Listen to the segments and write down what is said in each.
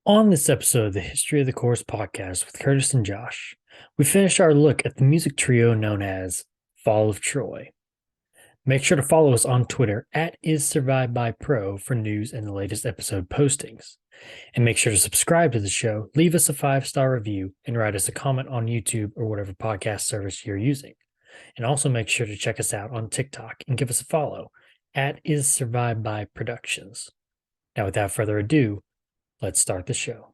On this episode of the History of the Chorus podcast with Curtis and Josh, we finished our look at the music trio known as Fall of Troy. Make sure to follow us on Twitter at IsSurvivedByPro for news and the latest episode postings. And make sure to subscribe to the show, leave us a 5-star review, and write us a comment on YouTube or whatever podcast service you're using. And also make sure to check us out on TikTok and give us a follow at IsSurvivedByProductions. Now, without further ado, let's start the show.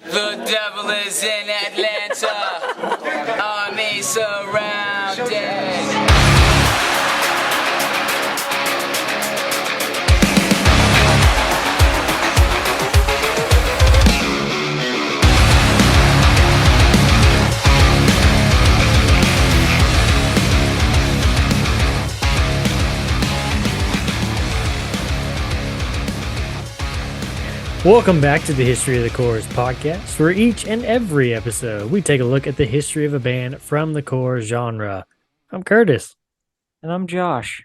The devil is in Atlanta. Army surrounded. Welcome back to the History of the Chorus podcast. For each and every episode, we take a look at the history of a band from the core genre. I'm Curtis. And I'm Josh.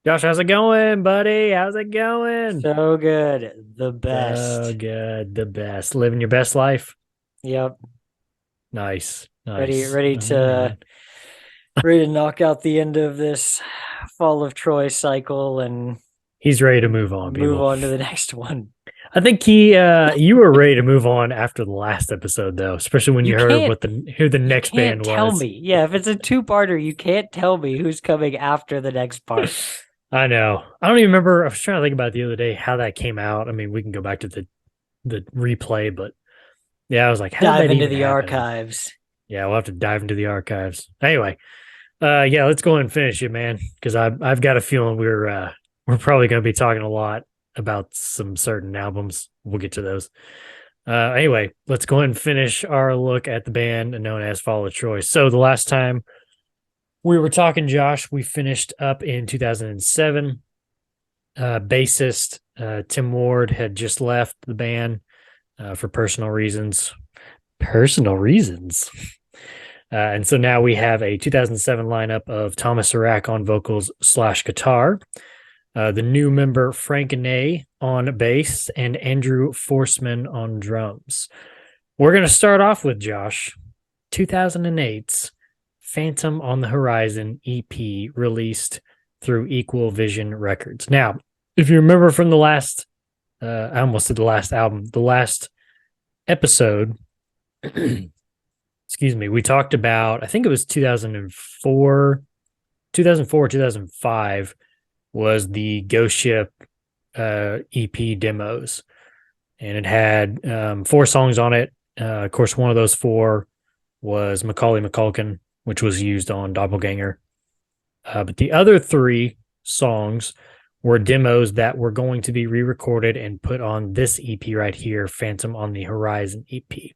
Josh, how's it going, buddy? How's it going? So good. The best. So good. The best. Living your best life. Yep. Nice. Ready Oh, to knock out the end of this Fall of Troy cycle and he's ready to move on. move on to the next one. I think you were ready to move on after the last episode, though, especially when you heard who the next band was. Tell me. Yeah, if it's a two-parter, you can't tell me who's coming after the next part. I know. I don't even remember. I was trying to think about it the other day how that came out. I mean, we can go back to the replay, but yeah, I was like, how did Dive that into even the happen? archives. Yeah, we'll have to dive into the archives. Anyway, yeah, let's go ahead and finish it, man, because I've got a feeling we're probably going to be talking a lot about some certain albums. We'll get to those. Anyway, let's go ahead and finish our look at the band known as Fall of Troy. So the last time we were talking, Josh, we finished up in 2007. Bassist Tim Ward had just left the band for personal reasons. And so now we have a 2007 lineup of Thomas Arack on vocals / guitar. The new member Frank Ney on bass and Andrew Forsman on drums. We're going to start off with, Josh, 2008's Phantom on the Horizon EP released through Equal Vision Records. Now, if you remember from the last, I almost said the last album, the last episode, excuse me, we talked about, I think it was 2005, was the Ghost Ship EP demos, and it had 4 songs on it. Of course, one of those 4 was Macaulay Culkin, which was used on Doppelganger. But the other 3 songs were demos that were going to be re-recorded and put on this EP right here, Phantom on the Horizon EP.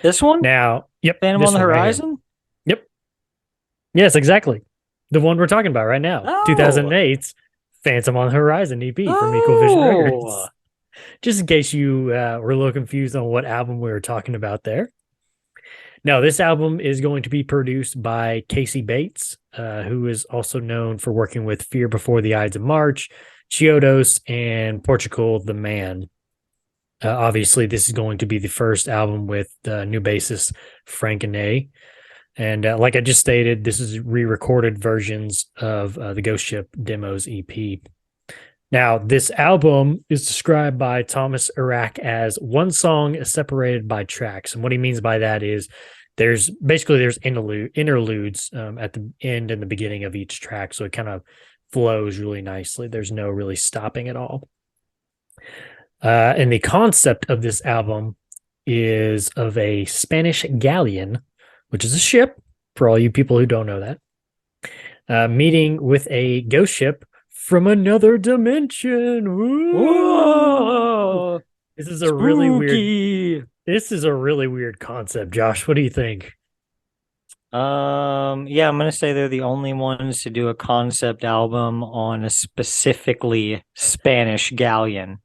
This one? Now, yep. Phantom on the Horizon? Right, yep. Yes, exactly. The one we're talking about right now. 2008's Phantom on the Horizon EP from Equal Vision Records. Just in case you were a little confused on what album we were talking about there. Now, this album is going to be produced by Casey Bates, who is also known for working with Fear Before the Ides of March, Chiodos, and Portugal the Man. Obviously, this is going to be the first album with new bassist Frank Ney. And like I just stated, this is re-recorded versions of the Ghost Ship Demos EP. Now, this album is described by Thomas Arack as one song separated by tracks. And what he means by that is there's interludes at the end and the beginning of each track. So it kind of flows really nicely. There's no really stopping at all. And the concept of this album is of a Spanish galleon, which is a ship, for all you people who don't know that, meeting with a ghost ship from another dimension. Whoa! This is a really weird concept, Josh. What do you think? Yeah, I'm gonna say they're the only ones to do a concept album on a specifically Spanish galleon.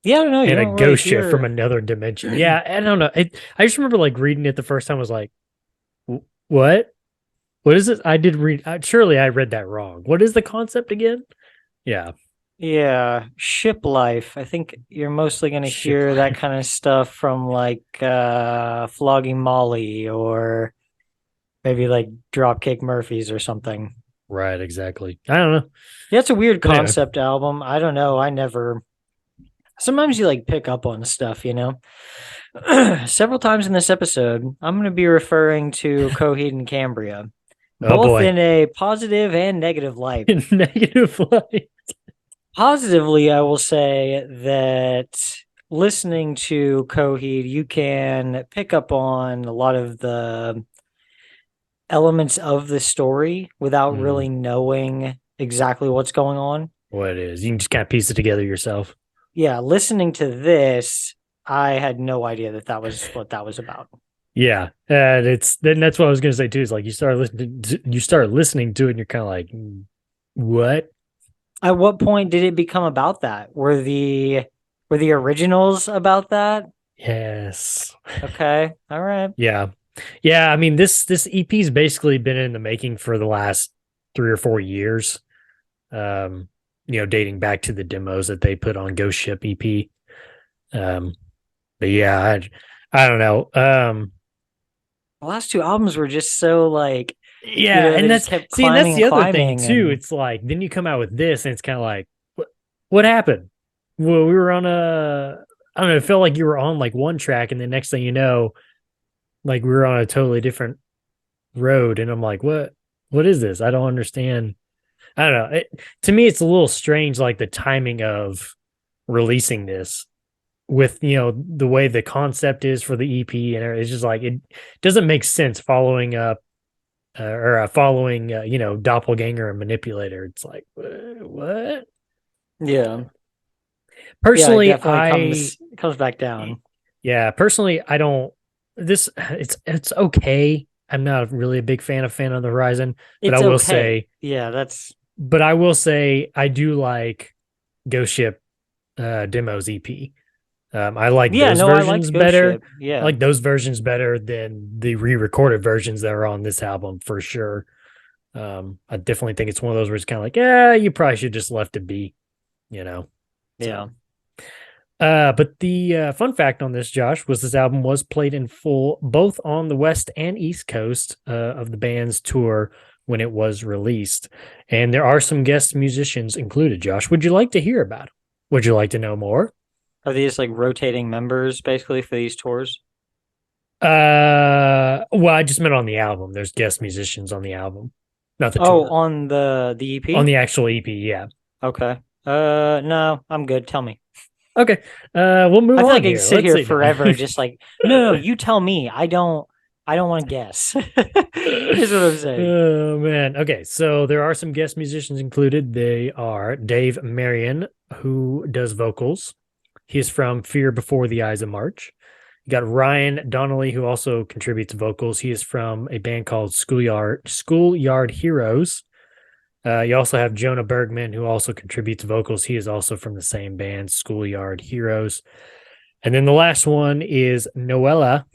Yeah, I don't know. And a ghost ship from another dimension. Yeah, I don't know. I just remember like reading it the first time. I was like, what? What is it? I did read. Surely I read that wrong. What is the concept again? Yeah. Yeah, Ship Life. I think you're mostly going to Ship hear that life. kind of stuff from like Flogging Molly or maybe like Dropkick Murphys or something. Right, exactly. I don't know. Yeah, it's a weird But anyway. concept album. I don't know. I never. Sometimes you like pick up on stuff, you know? Several times in this episode, I'm going to be referring to Coheed and Cambria, Oh both boy. in a positive and negative light. In negative light. Positively, I will say that listening to Coheed, you can pick up on a lot of the elements of the story without Mm, really knowing exactly what's going on. what it is. You can just kind of piece it together yourself. Yeah, listening to this, I had no idea that that was what that was about. Yeah. And it's then that's what I was gonna say too, is like you start listening to it and you're kind of like, what? At what point did it become about that? Were the originals about that? Yes. Okay, all right. Yeah. Yeah. I mean, this EP's basically been in the making for the last 3 or 4 years. Um, dating back to the demos that they put on Ghost Ship EP. Um, but yeah, I don't know. The last two albums were just so like, Yeah, they and just that's kept see, and that's climbing and the other thing climbing, too. and It's like then you come out with this, and it's kind of like, what happened? Well, we were on I don't know. It felt like you were on like one track, and the next thing you know, like we were on a totally different road, and I'm like, what? What is this? I don't understand. I don't know. To me, it's a little strange, like the timing of releasing this with the way the concept is for the EP, and it's just like it doesn't make sense following up or following doppelganger and manipulator. It's like what? yeah, yeah, it Personally, definitely I comes back down. yeah, personally I don't this it's okay. I'm not really a big fan of Fan on the Horizon, but I It's will okay. say Yeah, that's I do like Ghost Ship Demos EP. I like yeah. those No, I liked versions Ghost better. Ship. I Yeah, like those versions better than the re-recorded versions that are on this album for sure. I definitely think it's one of those where it's kind of like, yeah, you probably should just left it be, you know. yeah. So, but the fun fact on this, Josh, was this album was played in full both on the West and East Coast of the band's tour when it was released, and there are some guest musicians included. Josh, would you like to hear about them? Would you like to know more? Are these like rotating members basically for these tours? Well, I just meant on the album. There's guest musicians on the album, not the Oh, tour. on the On EP? the actual EP, yeah. Okay. No, I'm good. Tell me. Okay. We'll move I feel on like I could here. sit Let's here see now. forever, just like, no, you tell me. I don't want to guess. Is what I'm saying. Oh man. Okay, so there are some guest musicians included. They are Dave Marion, who does vocals. He's from Fear Before the Eyes of March. You got Ryan Donnelly, who also contributes vocals. He is from a band called Schoolyard Heroes. You also have Jonah Bergman, who also contributes vocals. He is also from the same band, Schoolyard Heroes. And then the last one is Noella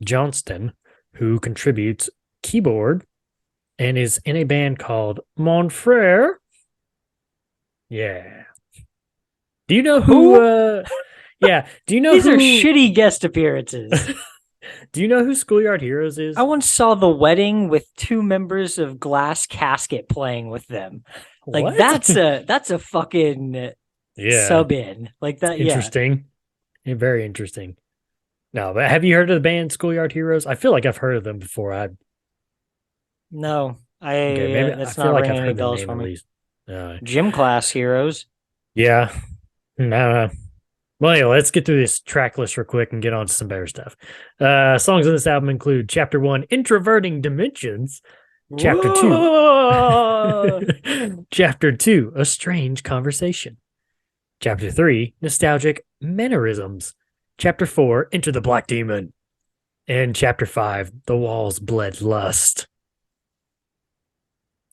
Johnston, who contributes keyboard and is in a band called Mon Frere. Yeah. Do you know who? Yeah. Do you know These who? are shitty guest appearances. Do you know who Schoolyard Heroes is? I once saw The Wedding with two members of Glass Casket playing with them. Like What? that's a fucking Yeah. sub in. Like that, yeah. Interesting. Yeah, very interesting. No, but have you heard of the band Schoolyard Heroes? I feel like I've heard of them before. No, Okay, maybe I that's feel not like I've ringing any heard the bells name for at me. least. Gym Class Heroes. Yeah. I don't know. Well, anyway, let's get through this track list real quick and get on to some better stuff. Songs on this album include Chapter 1, Introverting Dimensions. Chapter 2, Whoa! Chapter 2, A Strange Conversation. Chapter 3, Nostalgic Mannerisms. Chapter 4, Enter the Black Demon. And Chapter 5, The Walls Bled Lust.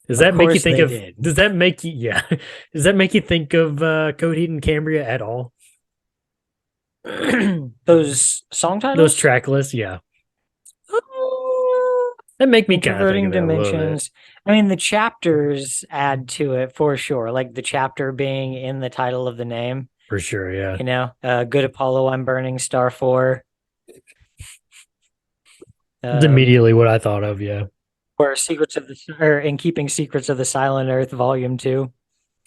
Does Of that make you course think they of? did. Does that make you? Yeah. Does that make you think of Coheed and Cambria at all? Those song Those titles? track lists, yeah. That make me kind of think Interverting of that a little bit. dimensions. I mean, the chapters add to it for sure. Like the chapter being in the title of the name. For sure, yeah. You know, Good Apollo, I'm burning star 4. It's immediately what I thought of, yeah. Or Secrets of the or In Keeping Secrets of the Silent Earth, Volume 2.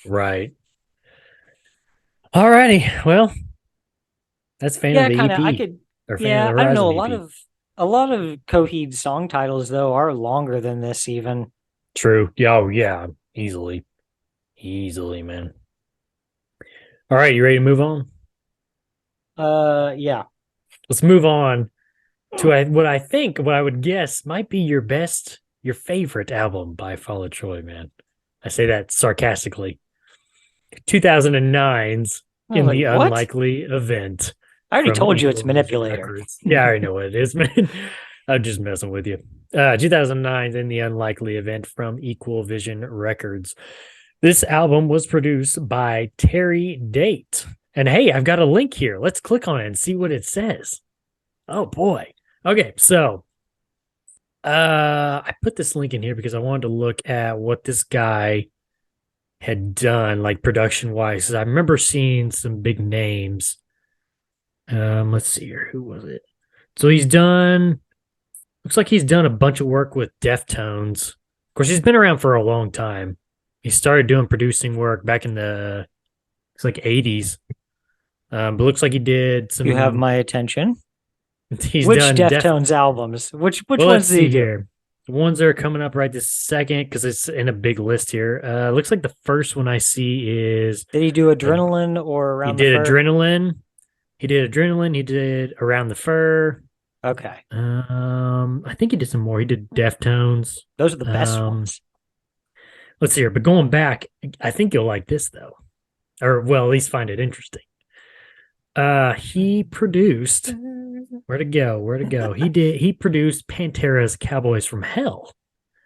Right. Alrighty. Well, that's Phantom Yeah, of the kind of. I EP. could. Or Phantom Yeah, of the I don't Horizon know. EP. A lot of Coheed's song titles though are longer than this even. True. Yeah, oh, yeah. Easily. Easily, man. All right, you ready to move on? Yeah. Let's move on to what I would guess might be your favorite album by Fall Out Troy, man. I say that sarcastically. 2009's In Like, the what? Unlikely Event. I already from told you it's Equal Vision Manipulator. Records. Yeah, I already know what it is, man. I'm just messing with you. 2009's In the Unlikely Event from Equal Vision Records. This album was produced by Terry Date. And hey, I've got a link here. Let's click on it and see what it says. Oh boy. Okay, so I put this link in here because I wanted to look at what this guy had done, like production wise. I remember seeing some big names. Let's see here. Who was it? So looks like he's done a bunch of work with Deftones. Of course, he's been around for a long time. He started doing producing work back in the it's like 80s. But looks like he did some. You have my attention. He's Which done Deftones albums? Which well, ones let's did he see do? here. The ones that are coming up right this second because it's in a big list here. Looks like the first one I see is Did he do Adrenaline or he Around did the Fur? Adrenaline. He did Adrenaline. He did Around the Fur. Okay, I think he did some more. He did Deftones. those are the best ones. Let's see here. But going back, I think you'll like this though, or well, at least find it interesting. He produced. Where to go? He produced Pantera's Cowboys from Hell.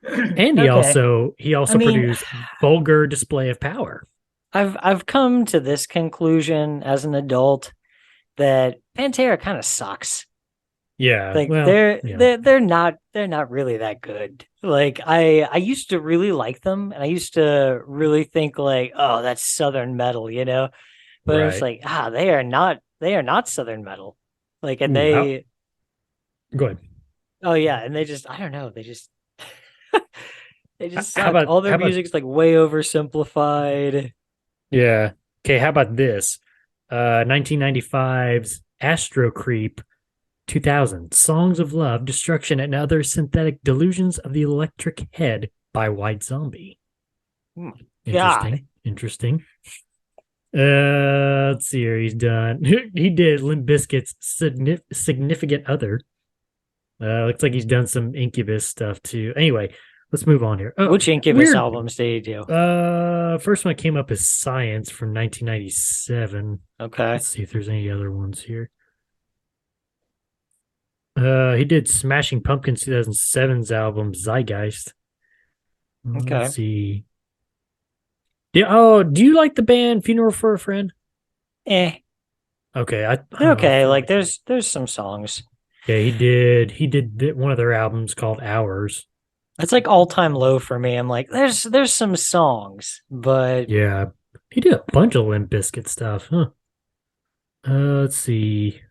And he also produced Vulgar Display of Power. I've come to this conclusion as an adult that Pantera kind of sucks. Yeah. Like well, they're not really that good. Like I used to really like them and I used to really think like, oh, that's Southern metal, you know? But Right. it's like, they are not Southern metal. Like and Ooh, go ahead. oh yeah, and they just I don't know, they just they just How suck. about- All their how about- music's like way oversimplified. Yeah. Okay, how about this? 1995's Astro Creep 2000 Songs of Love, Destruction, and Other Synthetic Delusions of the Electric Head by White Zombie. Interesting. Let's see here. He's done. He did Limp Bizkit's Significant Other. Looks like he's done some Incubus stuff too. Anyway, let's move on here. Which Incubus albums did he do? First one came up as Science from 1997. Okay. Let's see if there's any other ones here. He did Smashing Pumpkins 2007's album Zeitgeist. Okay. Let's see. Do you like the band Funeral for a Friend? Okay, Okay, like there's some songs. Yeah, he did one of their albums called Hours. It's like all time low for me. I'm like, there's some songs, but Yeah, he did a bunch of Limp Bizkit stuff, huh? Let's see.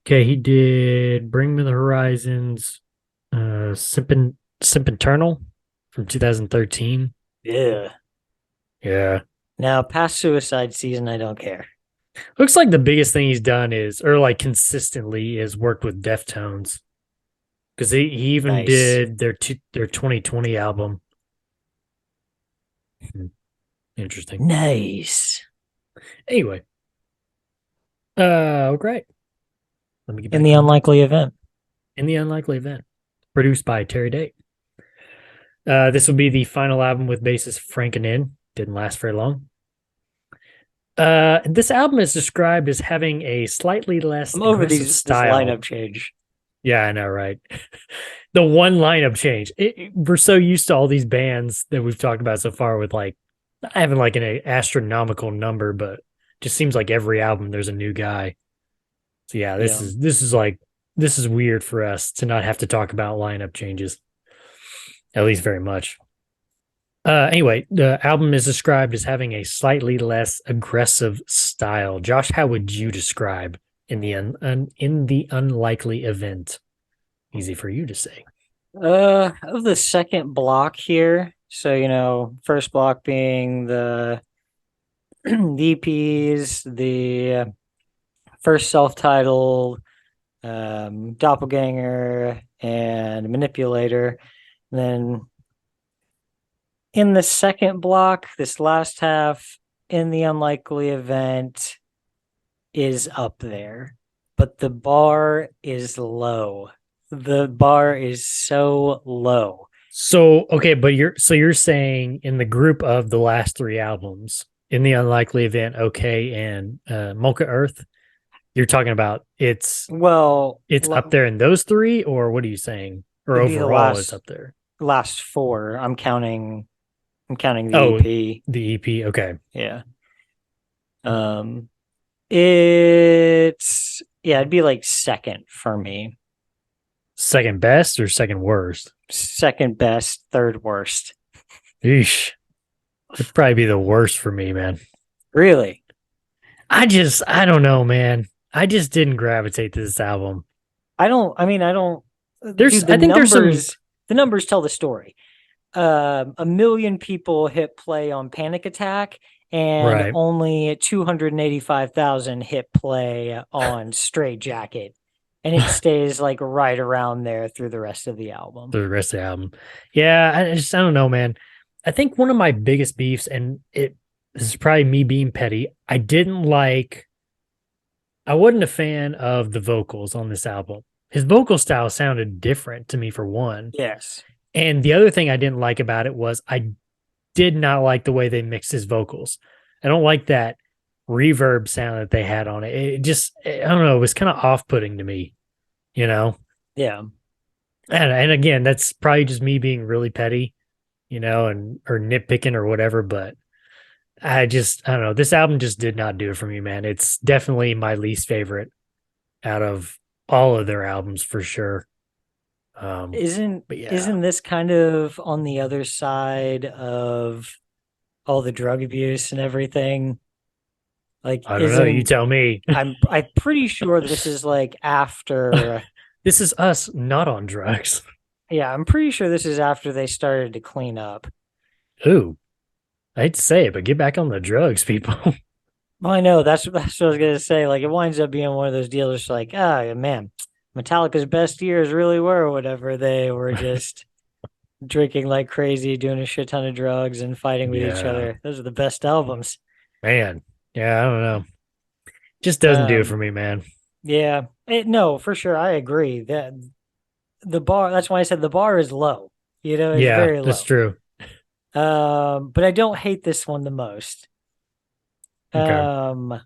Okay, he did Bring Me the Horizons, Sempiternal from 2013. yeah. Yeah. Now past Suicide Season, I don't care. Looks like the biggest thing he's done is, or like consistently, is worked with Deftones. Because he even Nice. did their 2020 album. Interesting. Nice. Anyway. Great. Let me get back In the to- Unlikely Event. In the Unlikely Event. Produced by Terry Date. This will be the final album with bassist Frank Anin. Didn't last very long. This album is described as having a slightly less I'm over aggressive this style. lineup change. Yeah, I know, right? The one lineup change. We're so used to all these bands that we've talked about so far with like not having like an astronomical number, but just seems like every album there's a new guy. So yeah, Yeah. this is weird for us to not have to talk about lineup changes, at least very much. Anyway, the album is described as having a slightly less aggressive style. Josh, how would you describe in the unlikely event? Easy for you to say. Of the second block here, so first block being the the EPs, the first self-titled, Doppelganger, and Manipulator. And then in the second block, this last half, in the unlikely event, is up there, but the bar is low. The bar is so low. So okay, but you're saying in the group of the last three albums, in the unlikely event, okay, and Mocha Earth, you're talking about it's up there in those three, or what are you saying? Or overall, it's up there. Last four. I'm counting the EP. The EP, okay. Yeah. It'd be like second for me. Second best or second worst? Second best, third worst. Eesh. It'd probably be the worst for me, man. Really? I don't know, man. I just didn't gravitate to this album. I think the numbers tell the story. 1 million people hit play on Panic Attack, and only 285,000 hit play on Straight Jacket. And it stays like right around there through the rest of the album. Yeah, I don't know, man. I think one of my biggest beefs, and this is probably me being petty, I wasn't a fan of the vocals on this album. His vocal style sounded different to me, for one. Yes. And the other thing I didn't like about it was I did not like the way they mixed his vocals. I don't like that reverb sound that they had on it. It just, I don't know, it was kind of off-putting to me, Yeah. And again, that's probably just me being really petty, or nitpicking or whatever, but I don't know. This album just did not do it for me, man. It's definitely my least favorite out of all of their albums for sure. Isn't this kind of on the other side of all the drug abuse and everything? Like, I don't know. You tell me. I'm pretty sure this is like after. This is us not on drugs. Yeah, I'm pretty sure this is after they started to clean up. Ooh, I hate to say it, but get back on the drugs, people. Well, I know that's what I was gonna say. Like, it winds up being one of those deals, like, man, Metallica's best years really were whatever. They were just drinking like crazy, doing a shit ton of drugs, and fighting with each other. Those are the best albums. Man, yeah, I don't know. Just doesn't do it for me, man. Yeah, no, for sure, I agree that the bar. That's why I said the bar is low. It's very low. That's true. But I don't hate this one the most. Okay.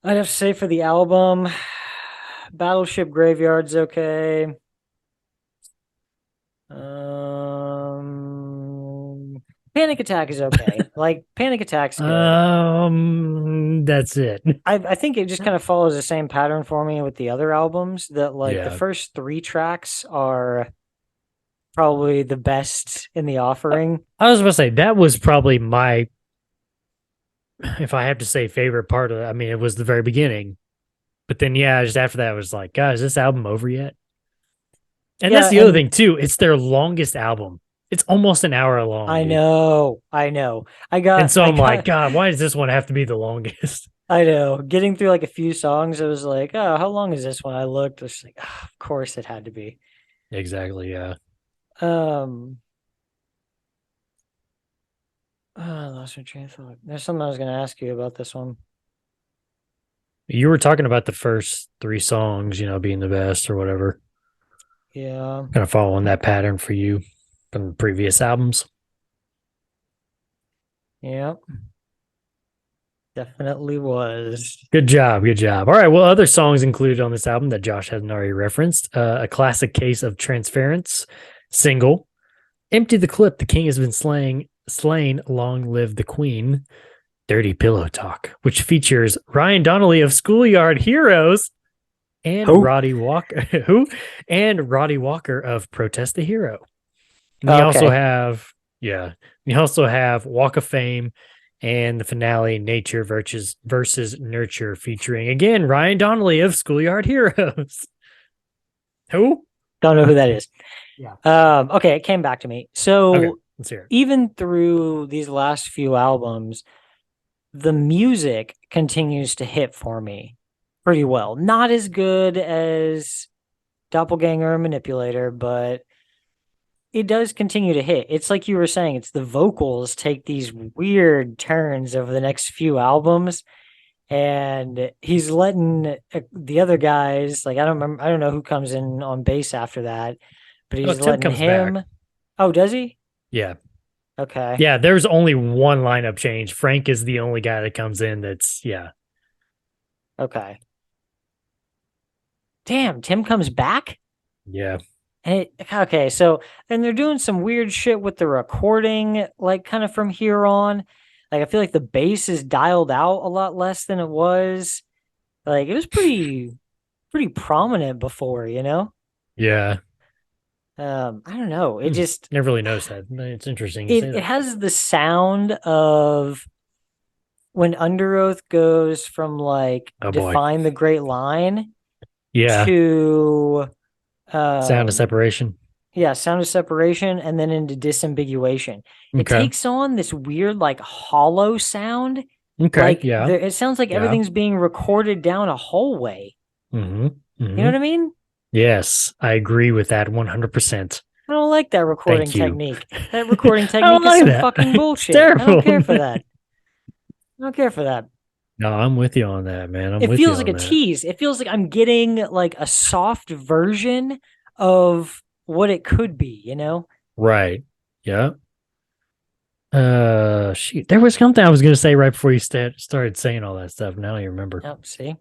I'd have to say for the album, Battleship Graveyard's okay. Panic Attack is okay. Like, Panic Attack's good. That's it. I think it just kind of follows the same pattern for me with the other albums, that the first 3 tracks are probably the best in the offering. I was about to say, that was probably my, if I have to say, favorite part of it. I mean, it was the very beginning. But then, just after that, I was like, God, is this album over yet? And that's the other thing, too. It's their longest album. It's almost an hour long. I know. And so I'm like, God, why does this one have to be the longest? I know. Getting through like a few songs, it was like, oh, how long is this one? I looked, it's like, of course it had to be. Exactly, yeah. I lost my train of thought. There's something I was going to ask you about this one. You were talking about the first 3 songs, being the best or whatever. Yeah. Kind of following that pattern for you from the previous albums. Yeah. Definitely was. Good job. All right. Well, other songs included on this album that Josh hasn't already referenced: A Classic Case of Transference, single, Empty the Clip, The King Has Been Slain, Long Live the Queen, Dirty Pillow Talk, which features Ryan Donnelly of Schoolyard Heroes and Who? Roddy Walker, who and Roddy Walker of Protest the Hero. And Oh, okay. you also have Walk of Fame and the finale Nature versus Nurture, featuring again Ryan Donnelly of Schoolyard Heroes. Who? Don't know who that is. Yeah. Okay, it came back to me. So Okay, let's hear it. even through these last few albums, the music continues to hit for me pretty well. Not as good as Doppelganger or Manipulator, but it does continue to hit. It's like you were saying, it's the vocals take these weird turns over the next few albums, and he's letting the other guys, like I don't know who comes in on bass after that, but he's Tim letting comes him. back. Oh, does he? Yeah. Okay. Yeah, there's only one lineup change. Frank is the only guy that comes in that's Okay. Damn, Tim comes back? Yeah. Okay, so then they're doing some weird shit with the recording, like kind of from here on. Like I feel like the bass is dialed out a lot less than it was. Like it was pretty prominent before, you know? Yeah. I don't know. It just Never really noticed that. It's interesting. it has the sound of when Underoath goes from like Define the Great Line to Sound of Separation. Yeah, Sound of Separation, and then into Disambiguation. Okay. It takes on this weird, like, hollow sound. Okay, like, it sounds like everything's being recorded down a hallway. Mm-hmm. You know what I mean? Yes, I agree with that 100%. I don't like that recording technique. That recording technique is some fucking bullshit. I don't care for that. I don't care for that. No, I'm with you on that, man. It feels like a tease. It feels like I'm getting like a soft version of what it could be, you know? Right. Yeah. Shoot. There was something I was going to say right before you started saying all that stuff. Now you remember. Oh, see?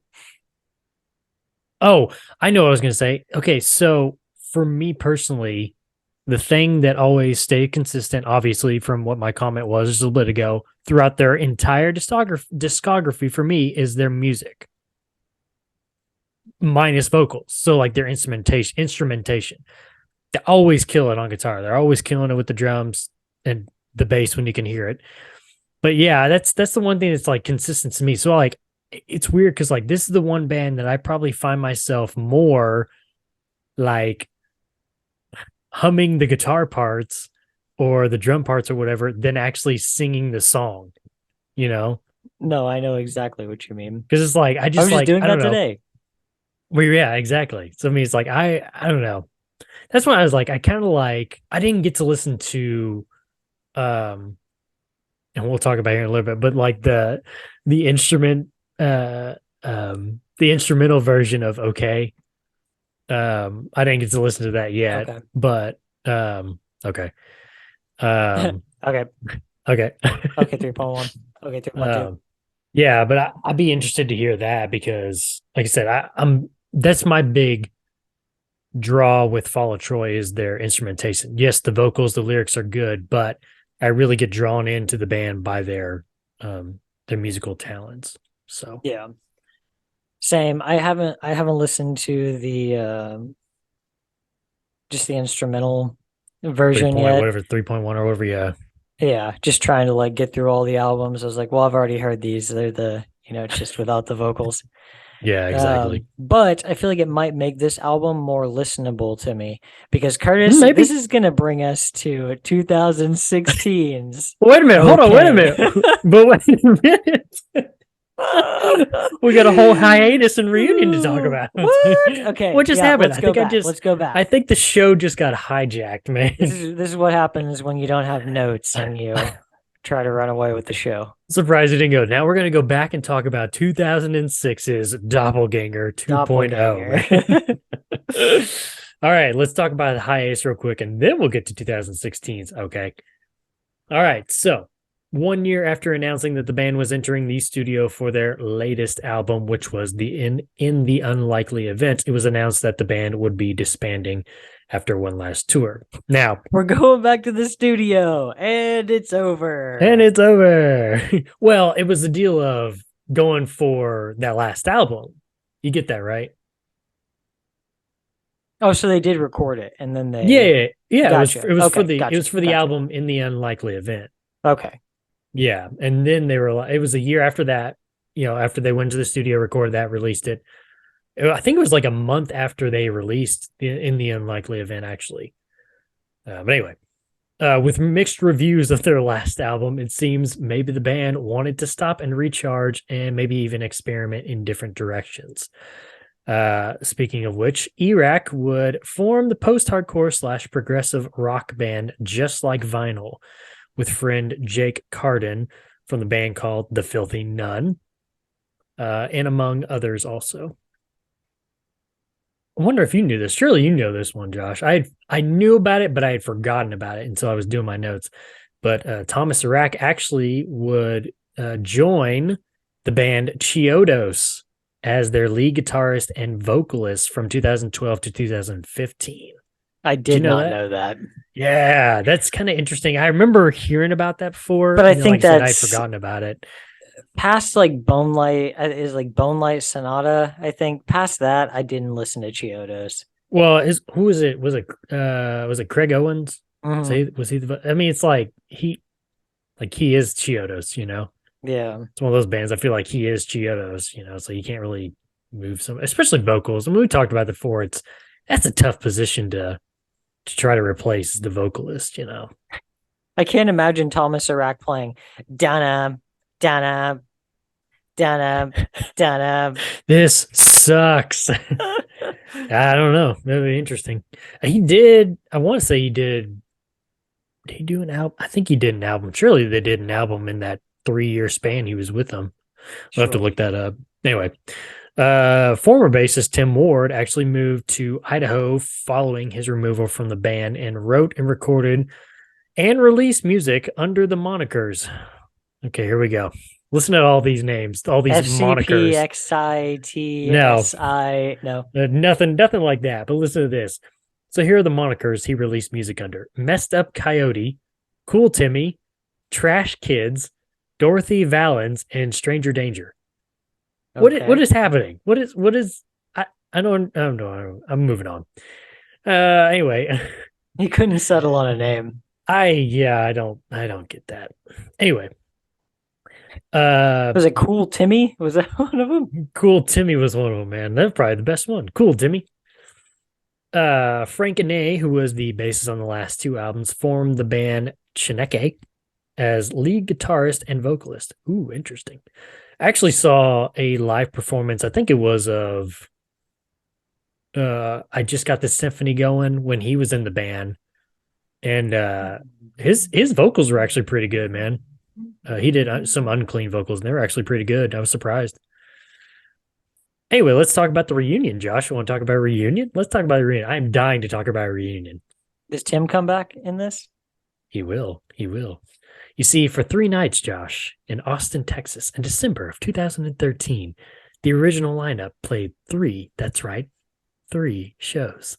Oh, I know what I was going to say. Okay, so for me personally, the thing that always stayed consistent, obviously, from what my comment was just a little bit ago, throughout their entire discography for me is their music. Minus vocals. So like their instrumentation. They always kill it on guitar. They're always killing it with the drums and the bass when you can hear it. But yeah, that's the one thing that's like consistent to me. So like it's weird because like this is the one band that I probably find myself more like humming the guitar parts or the drum parts or whatever than actually singing the song, you know? No, I know exactly what you mean. Because it's like I was just doing that today. Well, yeah, exactly. So I mean, it's like I don't know. That's why I was like, I kind of like I didn't get to listen to and we'll talk about it here in a little bit, but like the instrument the instrumental version of Okay. I didn't get to listen to that yet. Okay. But okay. Okay. Okay. Okay, 3.1. Okay, 3.2. Yeah, but I'd be interested to hear that because, like I said, I'm that's my big draw with Fall of Troy is their instrumentation. Yes, the vocals, the lyrics are good, but I really get drawn into the band by their musical talents. So yeah, same. I haven't listened to the just the instrumental version yet. Whatever 3.1 or whatever. Yeah, just trying to like get through all the albums. I was like, well, I've already heard these. They're it's just without the vocals. Yeah, exactly. But I feel like it might make this album more listenable to me because Curtis, this is going to bring us to 2016's. Wait a minute. Hold on. Wait a minute. But wait a minute. We got a whole hiatus and reunion to talk about. What? Okay. What just happened? Let's go back. I think the show just got hijacked, man. This is what happens when you don't have notes and you try to run away with the show. Surprised it didn't go. Now we're going to go back and talk about 2006's Doppelganger 2.0. All right, let's talk about the hiatus real quick, and then we'll get to 2016's. Okay. All right, so 1 year after announcing that the band was entering the studio for their latest album, which was in the Unlikely Event, it was announced that the band would be disbanding after one last tour. Now, We're going back to the studio, and it's over. and it's over. Well, it was the deal of going for that last album. You get that, right? Oh, so they did record it, and then they Yeah. Gotcha. It was Okay, for the gotcha, it was for the gotcha. album In the Unlikely Event. Okay. Yeah, and then they were like, it was a year after that. After they went to the studio, recorded that, released it. I think it was like a month after they released In the Unlikely Event, actually. But anyway, with mixed reviews of their last album, it seems maybe the band wanted to stop and recharge and maybe even experiment in different directions. Speaking of which, Iraq would form the post-hardcore / progressive rock band Just Like Vinyl with friend Jake Carden from the band called The Filthy Nun, and among others also. I wonder if you knew this. Surely you know this one, Josh. I knew about it, but I had forgotten about it until I was doing my notes. But Thomas Iraq actually would join the band Chiodos as their lead guitarist and vocalist from 2012 to 2015. I did know not that? know that. Yeah, that's kind of interesting. I remember hearing about that before, But I think like I said, that's- I'd forgotten about it. Past like Bone Light is like Bone Light Sonata. I think past that, I didn't listen to Chiodos. Well, who was it? Was it Craig Owens? Mhm. Was he I mean, it's like he is Chiodos, Yeah. It's one of those bands. I feel like he is Chiodos, so you can't really move some, especially vocals. I mean, we talked about it before. That's a tough position to try to replace the vocalist, I can't imagine Thomas Iraq playing Dana, Dana, Dana, Dana. This sucks. I don't know. That'd be interesting. He did. I want to say he did. Did he do an album? I think he did an album. Surely they did an album in that 3-year span he was with them. We'll have to look that up. Anyway, former bassist Tim Ward actually moved to Idaho following his removal from the band and wrote and recorded and released music under the monikers. Okay, here we go. Listen to all these names, all these monikers. FCPXITSI. No. Nothing like that. But listen to this. So here are the monikers he released music under: Messed Up Coyote, Cool Timmy, Trash Kids, Dorothy Valens, and Stranger Danger. Okay. What is happening? What is I don't know. I'm moving on. Anyway. He couldn't settle on a name. I don't get that. Anyway. Was it Cool Timmy? Was that one of them? Cool Timmy was one of them, man. That's probably the best one. Cool Timmy. Frank Anay, who was the bassist on the last two albums, formed the band Chineke as lead guitarist and vocalist. Ooh, interesting. I actually saw a live performance. I think it was of I Just Got This Symphony Going when he was in the band. And his vocals were actually pretty good, man. He did some unclean vocals, and they were actually pretty good. I was surprised. Anyway, let's talk about the reunion, Josh. You want to talk about reunion? Let's talk about the reunion. I am dying to talk about reunion. Does Tim come back in this? He will. He will. You see, for 3 nights, Josh, in Austin, Texas, in December of 2013, the original lineup played 3 shows.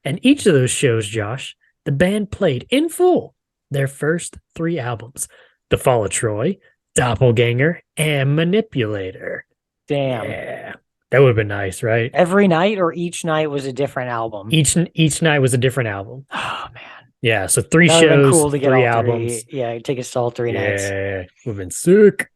And each of those shows, Josh, the band played in full their first 3 albums: The Fall of Troy, Doppelganger, and Manipulator. Damn. Yeah. That would have been nice, right? Every night or each night was a different album? Each night was a different album. Oh, man. Yeah, so 3 That would've been shows, cool to get 3 all albums. Yeah, take us to all 3 nights. Yeah, would have been sick.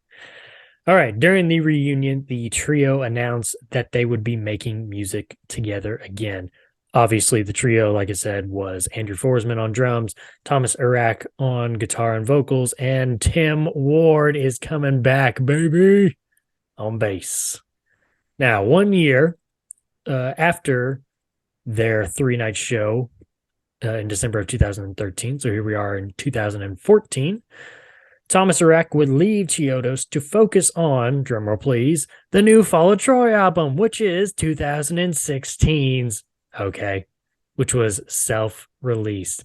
All right, during the reunion, the trio announced that they would be making music together again. Obviously, the trio, like I said, was Andrew Forsman on drums, Thomas Iraq on guitar and vocals, and Tim Ward is coming back, baby, on bass. Now, 1 year after their 3-night show in December of 2013, so here we are in 2014, Thomas Iraq would leave Chiodos to focus on, drumroll please, the new Fall of Troy album, which is 2016's, okay, was self-released.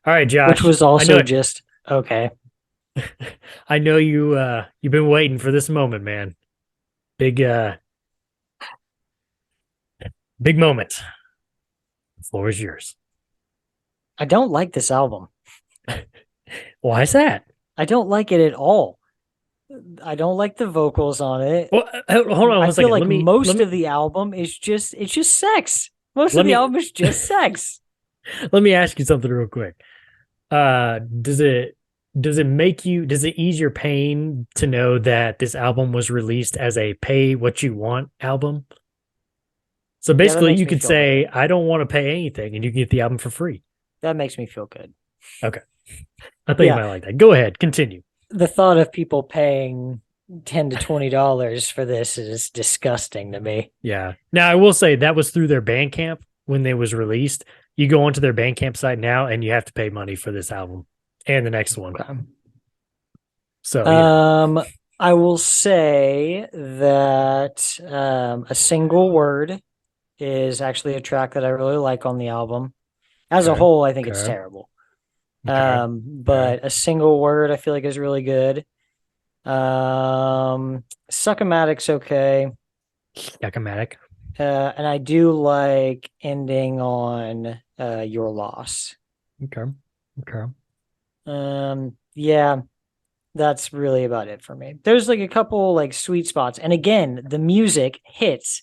All right, Josh. Which was also just, okay. I know you've been waiting for this moment, man. Big big moment. The floor is yours. I don't like this album. Why is that? I don't like it at all. I don't like the vocals on it. Well, hold on I one feel second. like Let me most of the album is just it's just sex. Most let of the me album is just sex. let me ask you something real quick. Does it ease your pain to know that this album was released as a pay what you want album? So Yeah, that basically makes you me could feel say, good. I don't want to pay anything, and you can get the album for free. That makes me feel good. Okay. I thought you Yeah, might like that. Go ahead, continue. the thought of people paying $10 to $20 for this is disgusting to me. Yeah. Now I will say that was through their Bandcamp when they was released. You go onto their Bandcamp site now and you have to pay money for this album and the next one. Okay. So, you know. I will say that a single word is actually a track that I really like on the album. As a Okay. whole, I think it's Okay. terrible. Okay. Okay. But a single word I feel like is really good. Succomatic's okay. Yakomatic. And I do like ending on your loss. Okay. Okay. Yeah, that's really about it for me. There's like a couple like sweet spots. And again, the music hits,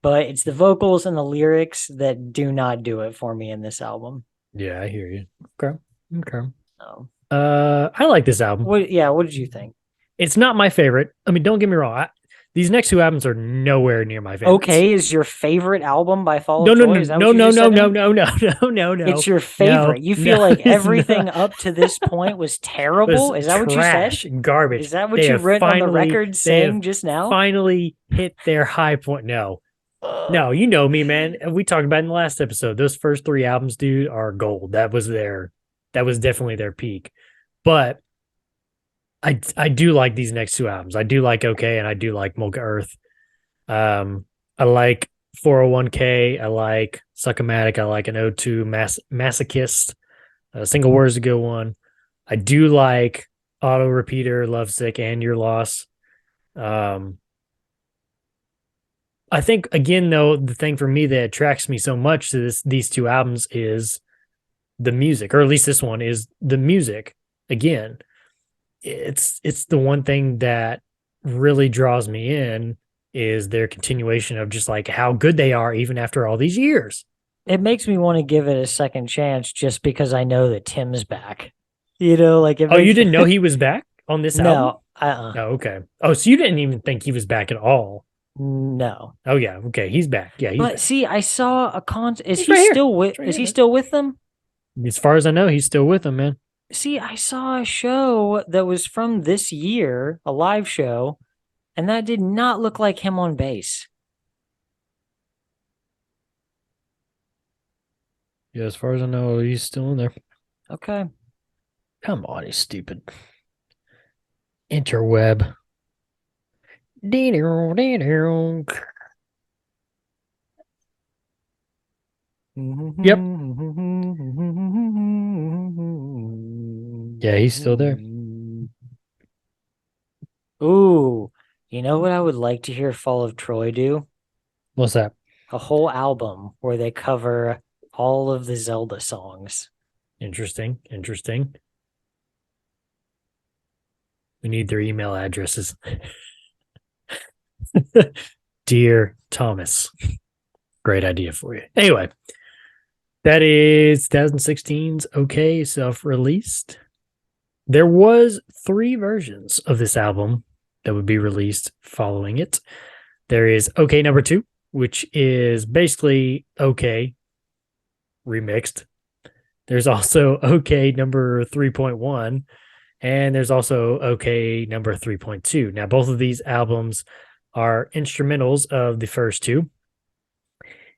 but it's the vocals and the lyrics that do not do it for me in this album. Yeah, I hear you. Okay. Okay. So, I like this album. what did you think? It's not my favorite. I mean, don't get me wrong. These next two albums are nowhere near my favorites. Okay, is your favorite album by Fall No, of no, Troy? no, Is that no, what you no, just no, said to no, me? no, no, no, no, no. It's your No, favorite. You feel no, like it's everything not. up to this point was It terrible? was Is that what you said? trash, garbage. Is that what They you have read on the finally, record they have saying just now? finally hit their high point. No, no, you know me, man. We talked about it in the last episode. Those first three albums, dude, are gold. That was definitely their peak. But I do like these next two albums. I do like OK, and I do like Molka Earth. I like 401k. I like Succomatic. I like an O2 Masochist. Single Word is a good one. I do like Auto Repeater, Lovesick, and Your Loss. I think again though, the thing for me that attracts me so much to these two albums is the music, or at least this one is the music. Again, it's the one thing that really draws me in is their continuation of just like how good they are even after all these years. It makes me want to give it a second chance just because I know that Tim's back. You know, like it Oh, you makes didn't know he was back on this album? No, Oh, okay. Oh, so you didn't even think he was back at all? no. Oh yeah, okay, he's back. Yeah, he's But back. see, I saw a is He's he right here. still with He's right is here, he man. still with them? As far as I know, he's still with them, man. See, I saw a show that was from this year, a live show, and that did not look like him on bass. Yeah, as far as I know, he's still in there. Okay. Come on, he's stupid. Interweb. Yep. Yeah, he's still there. Ooh, you know what I would like to hear Fall of Troy do? What's that? A whole album where they cover all of the Zelda songs. Interesting. Interesting. We need their email addresses. Dear Thomas. Great idea for you. Anyway, that is 2016's OK self-released. There was 3 versions of this album that would be released following it. There is OK number 2, which is basically OK remixed. There's also OK number 3.1, and there's also OK number 3.2. Now, both of these albums are instrumentals of the first two.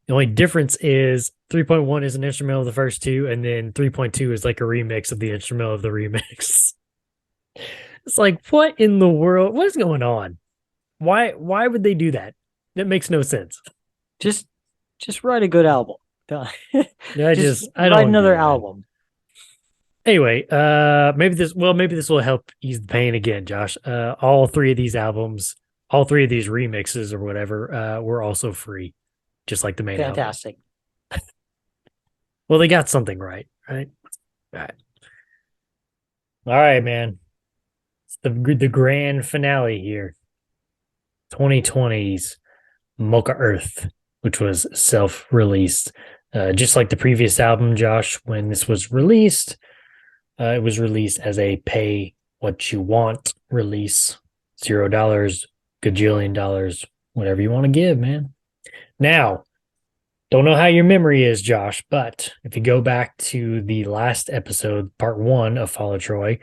The only difference is 3.1 is an instrumental of the first two, and then 3.2 is like a remix of the instrumental of the remix. It's like, what in the world? What is going on? Why would they do that? That makes no sense. Just write a good album. I Just I write don't another get it, man. album. Anyway, maybe this will help ease the pain again, Josh. All three of these albums, all three of these remixes or whatever, were also free, just like the main album. Fantastic. Well, they got something right, right? All right, man. It's the grand finale here. 2020's Mocha Earth, which was self-released. Just like the previous album, Josh, when this was released, it was released as a pay what you want release. $0, gajillion dollars, whatever you want to give, man. Now, don't know how your memory is, Josh, but if you go back to the last episode, part 1 of Follow Troy,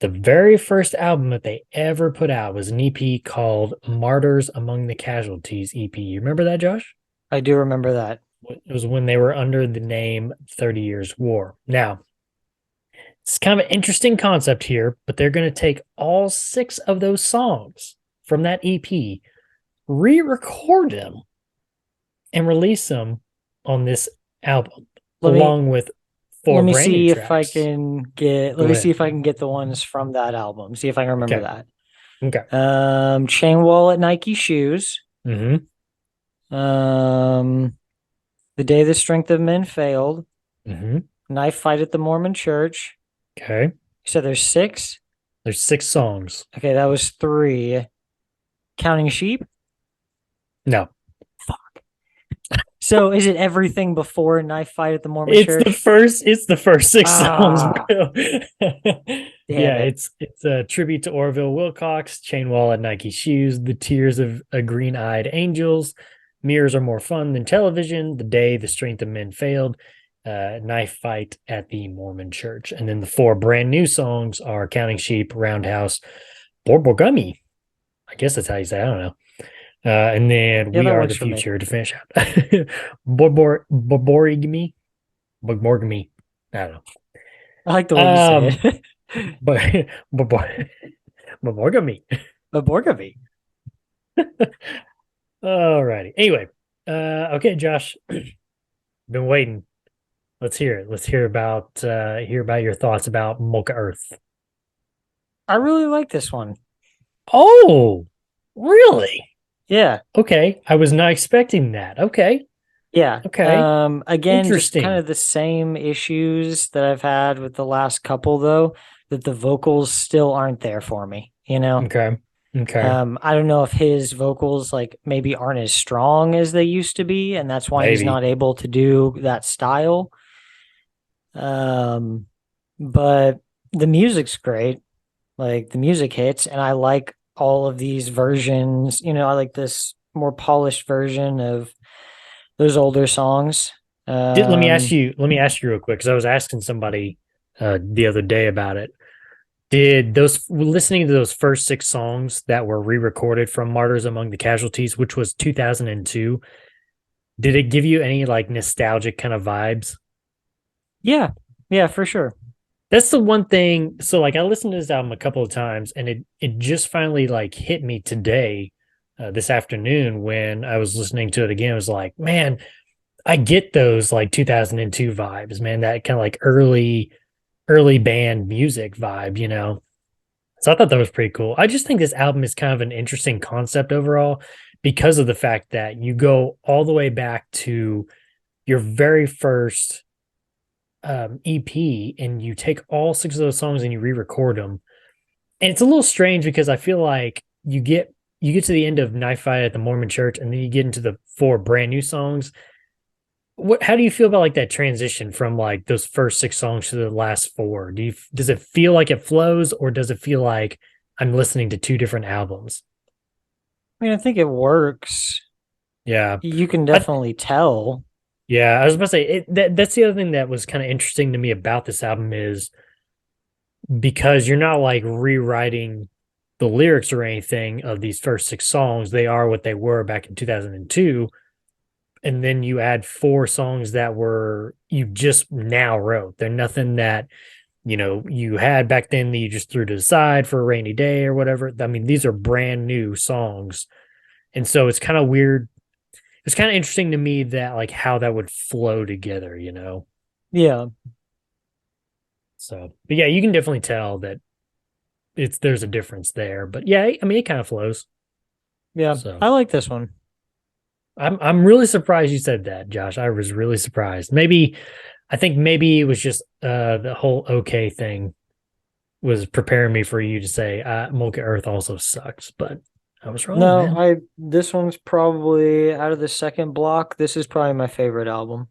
the very first album that they ever put out was an EP called Martyrs Among the Casualties EP. You remember that, Josh? I do remember that. It was when they were under the name 30 Years War. Now, it's kind of an interesting concept here, but they're going to take all 6 of those songs from that EP, re-record them, and release them on this album, along with 4 let me brand see new if I tracks. can get. Let me see if I can get the ones from that album. See if I can remember that. Okay. Chain Wallet, Nike shoes. Mm-hmm. The Day the Strength of Men Failed. Mm-hmm. Knife Fight at the Mormon Church. Okay. You said there's 6? There's 6 songs. Okay, that was 3. Counting Sheep? No. Fuck. So is it everything before Knife Fight at the Mormon It's Church? it's the first 6 songs, bro. Yeah, it. it's a tribute to Orville Wilcox, Chain Wallet, Nike shoes, The Tears of a Green-Eyed Angels, Mirrors Are More Fun Than Television, The Day the Strength of Men Failed, Knife Fight at the Mormon Church. And then the 4 brand new songs are Counting Sheep, Roundhouse, Borborgummy. I guess that's how you say it. I don't know. And then We Are the Future to finish out. Borborigmy. Borborgmy. I don't know. I like the way you say it. Borborgamy. Borborgamy. Alrighty. Anyway, okay, Josh. Been waiting. Let's hear it. Let's hear about your thoughts about Mocha Earth. I really like this one. Oh, really? Yeah. Okay. I was not expecting that. Okay. Yeah. Okay. Again, just kind of the same issues that I've had with the last couple, though, that the vocals still aren't there for me, you know? Okay. Okay. I don't know if his vocals like maybe aren't as strong as they used to be, and that's why he's not able to do that style. But the music's great. Like the music hits, and I like all of these versions. You know, I like this more polished version of those older songs. Let me ask you real quick, because I was asking somebody the other day about it. Did listening to those first 6 songs that were re-recorded from Martyrs Among the Casualties, which was 2002, did it give you any like nostalgic kind of vibes? Yeah, for sure. That's the one thing. So like I listened to this album a couple of times, and it just finally like hit me today, this afternoon when I was listening to it again. I was like, man, I get those like 2002 vibes, man. That kind of like early band music vibe, you know? So I thought that was pretty cool. I just think this album is kind of an interesting concept overall because of the fact that you go all the way back to your very first EP, and you take all 6 of those songs and you re-record them. And it's a little strange because I feel like you get to the end of Knife Fight at the Mormon Church, and then you get into the 4 brand new songs. How do you feel about like that transition from like those first 6 songs to the last 4? Does it feel like it flows, or does it feel like I'm listening to 2 different albums? I mean, I think it works. Yeah. You can definitely tell. Yeah, I was about to say that's the other thing that was kind of interesting to me about this album, is because you're not like rewriting the lyrics or anything of these first 6 songs. They are what they were back in 2002. And then you add 4 songs that you just now wrote. They're nothing that, you know, you had back then that you just threw to the side for a rainy day or whatever. I mean, these are brand new songs. And so it's kind of weird. It's kind of interesting to me that like how that would flow together, you know? Yeah. So, but yeah, you can definitely tell that there's a difference there. But yeah, I mean, it kind of flows. Yeah, So I like this one. I'm really surprised you said that, Josh. I was really surprised. Maybe I think maybe it was just the whole okay thing was preparing me for you to say Molten Earth also sucks, but I was wrong, No, man. this one's probably out of the second block. This is probably my favorite album.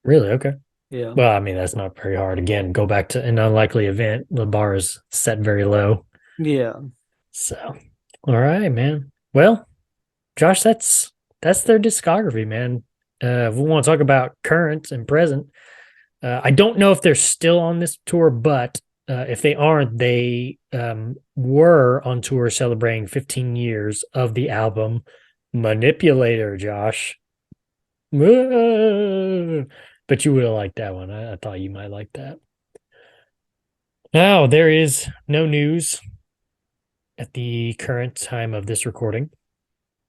Really? Okay. Yeah. Well, I mean, that's not very hard. Again, go back to an unlikely event. The bar is set very low. Yeah. So, all right, man. Well, Josh, that's their discography, man. If we want to talk about current and present, I don't know if they're still on this tour, but if they aren't, they were on tour celebrating 15 years of the album Manipulator, Josh. But you would have liked that one. I thought you might like that. Now, there is no news at the current time of this recording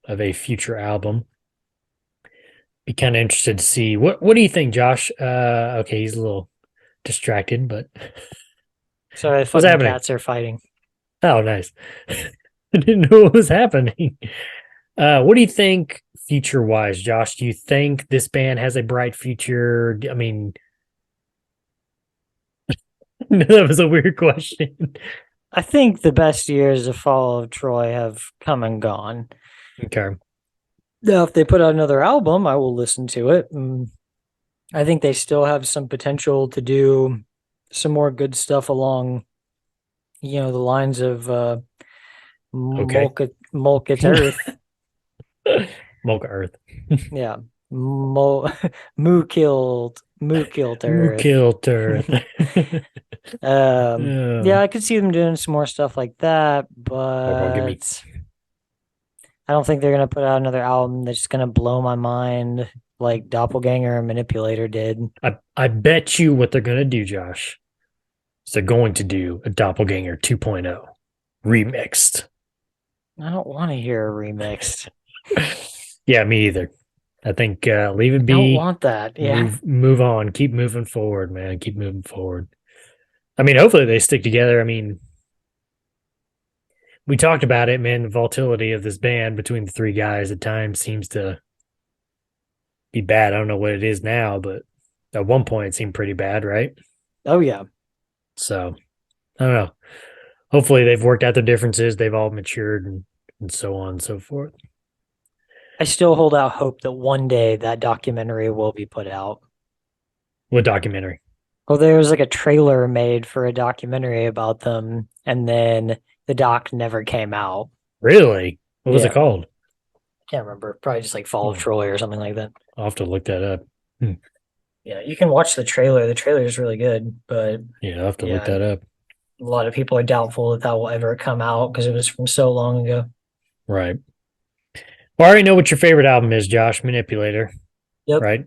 of a future album. Be kind of interested to see what do you think, Josh? Okay, he's a little distracted, but Sorry, what's fucking happening? cats are fighting. Oh, nice. I didn't know what was happening. What do you think future wise, Josh? Do you think this band has a bright future? I mean, that was a weird question. I think the best years of Fall of Troy have come and gone. Okay. Now, if they put out another album, I will listen to it. I think they still have some potential to do some more good stuff along, the lines of Okay. Molkit Earth. Molka Earth. Yeah. Moo killed Who Earth. killed Earth? Yeah, I could see them doing some more stuff like that, give me. but I don't think they're gonna put out another album that's gonna blow my mind like Doppelganger and Manipulator did. I bet you what they're gonna do, Josh. Is they're going to do a Doppelganger 2.0 remixed. I don't want to hear a remixed. Yeah, me either. I think leave it I don't be. want that. Yeah. Move on. Keep moving forward, man. Keep moving forward. I mean, hopefully they stick together. I mean, we talked about it, man. The volatility of this band between the three guys at times seems to be bad. I don't know what it is now, but at one point it seemed pretty bad, right? Oh yeah. So I don't know. Hopefully they've worked out their differences. They've all matured and so on and so forth. I still hold out hope that one day that documentary will be put out. What documentary? Well, there was like a trailer made for a documentary about them, and then the doc never came out. Really? What was it called? Can't remember. Probably just like Fall of Troy or something like that. I'll have to look that up. Yeah, you can watch the trailer. The trailer is really good, but Yeah, I'll have to look that up. a lot of people are doubtful that will ever come out because it was from so long ago. Right. Well, I already know what your favorite album is, Josh. Manipulator. Yep. Right.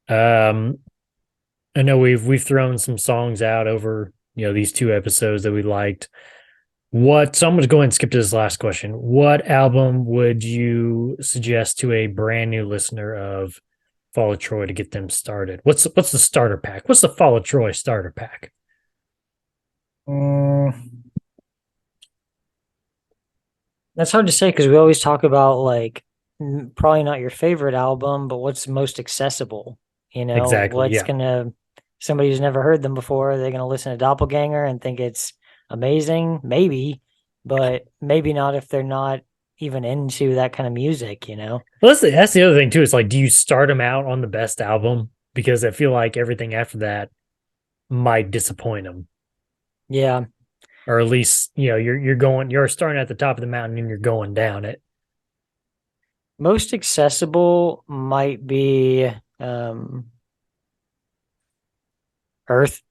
I know we've thrown some songs out over these two episodes that we liked. So I'm going to go ahead and skip to this last question. What album would you suggest to a brand new listener of Fall of Troy to get them started? What's the starter pack? What's the Fall of Troy starter pack? That's hard to say because we always talk about like probably not your favorite album, but what's most accessible. Exactly. What's Yeah. gonna somebody who's never heard them before, they're gonna listen to Doppelganger and think it's amazing, maybe, but maybe not if they're not even into that kind of music. Well, that's the other thing too. It's like, do you start them out on the best album? Because I feel like everything after that might disappoint them. Yeah. Or at least, you're starting at the top of the mountain and you're going down it. Most accessible might be Earth.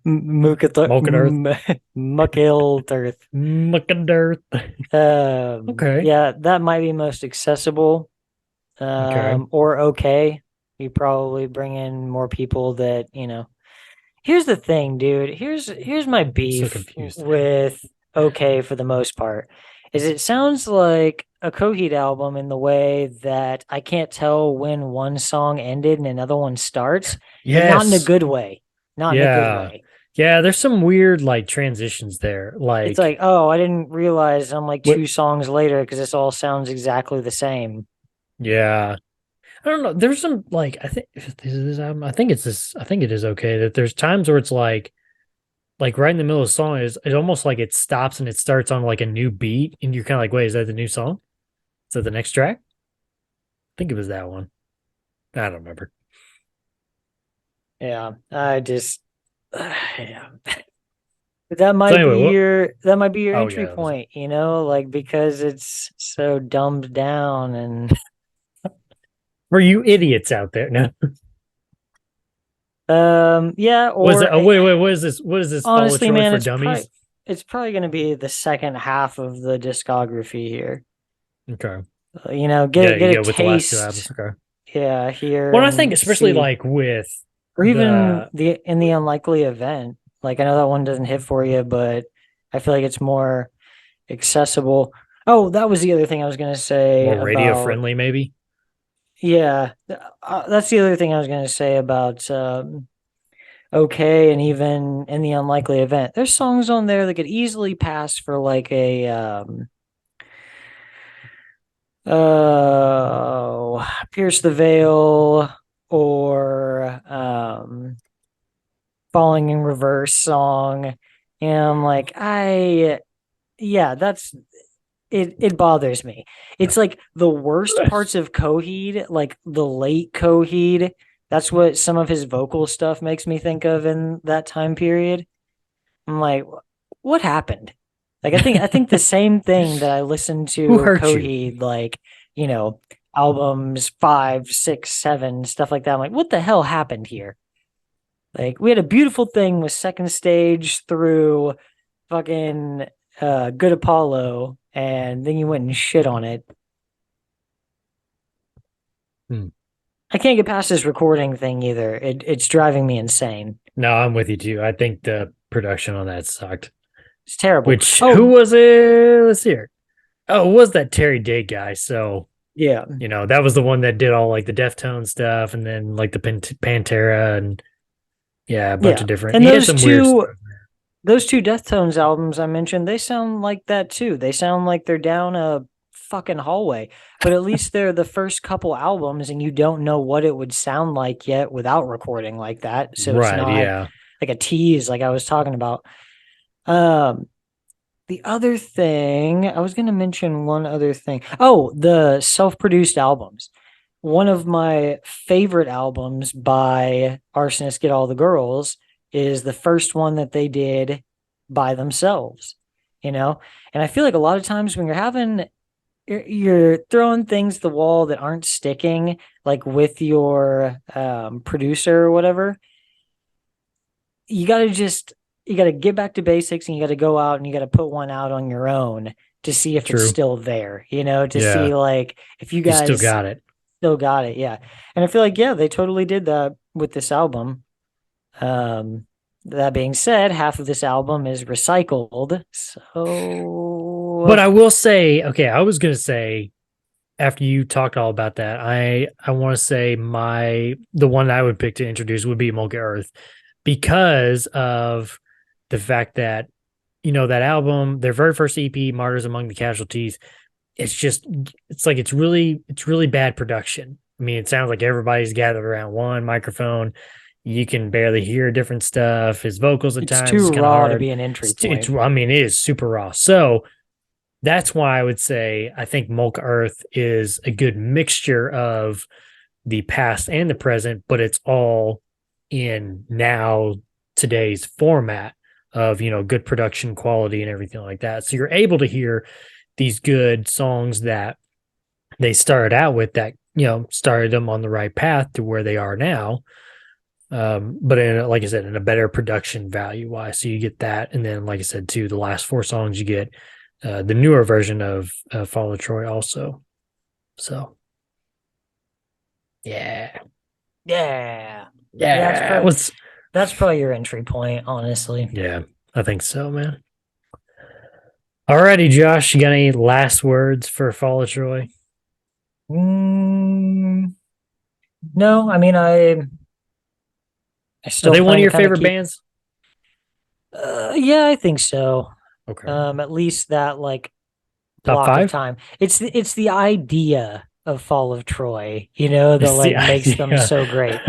Molten Earth. Muckiled Earth. Muckiled Earth. Okay. Yeah, that might be most accessible. Or okay. You probably bring in more people that, Here's the thing, dude. Here's my beef with okay for the most part. Is it sounds like a Coheed album in the way that I can't tell when one song ended and another one starts. Yes. Not in a good way. not in a good Yeah. way. Yeah, there's some weird like transitions there. It's like, oh, I didn't realize I'm like what 2 songs later because this all sounds exactly the same. yeah. I don't know. There's some like I think if this is this album, I think it's this I think it is okay that there's times where it's like right in the middle of the song is it's almost like it stops and it starts on like a new beat and you're kind of like, wait, is that the new song? Is that the next track? I think it was that one. I don't remember. Yeah, I just yeah. So anyway, what That might be your oh entry yeah, that was point, like because it's so dumbed down and for you idiots out there. No. yeah, Was it or oh wait, what is this? What is this Follow honestly, Troy man, for dummies? it's probably going to be the second half of the discography here. Okay. Get You a go with the last two albums. taste, Okay. yeah, here Well, I think and especially see, like with or even the the in the unlikely event. Like I know that one doesn't hit for you, but I feel like it's more accessible. Oh, that was the other thing I was going to say more radio about. friendly, maybe. Yeah, that's the other thing I was going to say about okay, and even in the unlikely event, there's songs on there that could easily pass for like a oh, Pierce the Veil or Falling in Reverse song. And I'm like, yeah, that's it bothers me. It's like the worst parts of Coheed, like the late Coheed. That's what some of his vocal stuff makes me think of in that time period. I'm like, what happened? Like I think the same thing that I listened Who to hurt you? Coheed, like, you know, albums 5, 6, 7, stuff like that. I'm like, what the hell happened here? Like we had a beautiful thing with Second Stage through fucking Good Apollo, and then you went and shit on it. Hmm. I can't get past this recording thing either. It's driving me insane. No, I'm with you too. I think the production on that sucked. It's terrible. Which who Oh, was it? Let's see here. Oh, it was that Terry Day guy. So yeah. that was the one that did all like the Deftone stuff, and then like the Pantera, and yeah, a bunch Yeah. of different. And He had some weird stuff. those two Deftones albums I mentioned, they sound like that too. They sound like they're down a fucking hallway, but at least they're the first couple albums and you don't know what it would sound like yet without recording like that. So it's Right? not Yeah. like a tease like I was talking about. Um, the other thing, I was going to mention one other thing. Oh, the self-produced albums. One of my favorite albums by Arsonists Get All the Girls is the first one that they did by themselves, And I feel like a lot of times when you're throwing things at the wall that aren't sticking, like with your producer or whatever, you got to get back to basics and you got to go out and you got to put one out on your own to see if it's True. still there, to Yeah. see like if you You still guys got it. still got it. Yeah. And I feel like, yeah, they totally did that with this album. That being said, half of this album is recycled. So, But I will say, okay, I was gonna say after you talked all about that, I want to say the one I would pick to introduce would be Molka Earth because of the fact that that album, their very first EP, Martyrs Among the Casualties, it's really bad production. I mean, it sounds like everybody's gathered around one microphone. You can barely hear different stuff. His vocals at it's times too is kind of raw to hard. be an entry point. I mean, it is super raw. So that's why I would say I think Molka Earth is a good mixture of the past and the present, but it's all in now today's format of good production quality and everything like that. So you're able to hear these good songs that they started out with that started them on the right path to where they are now. But like I said, in a better production value wise, so you get that, and then like I said too, the last 4 songs you get the newer version of Follow Troy also. So yeah, Yeah. yeah, That's probably your entry point, honestly. yeah, I think so, man. Alrighty, Josh, you got any last words for Follow Troy? No, I mean, I Are still they one plan of to your kinda favorite keep bands? yeah, I think so. Okay. At least that, like, Top block of five? time. It's the idea of Fall of Troy, that It's the like makes them idea. so great.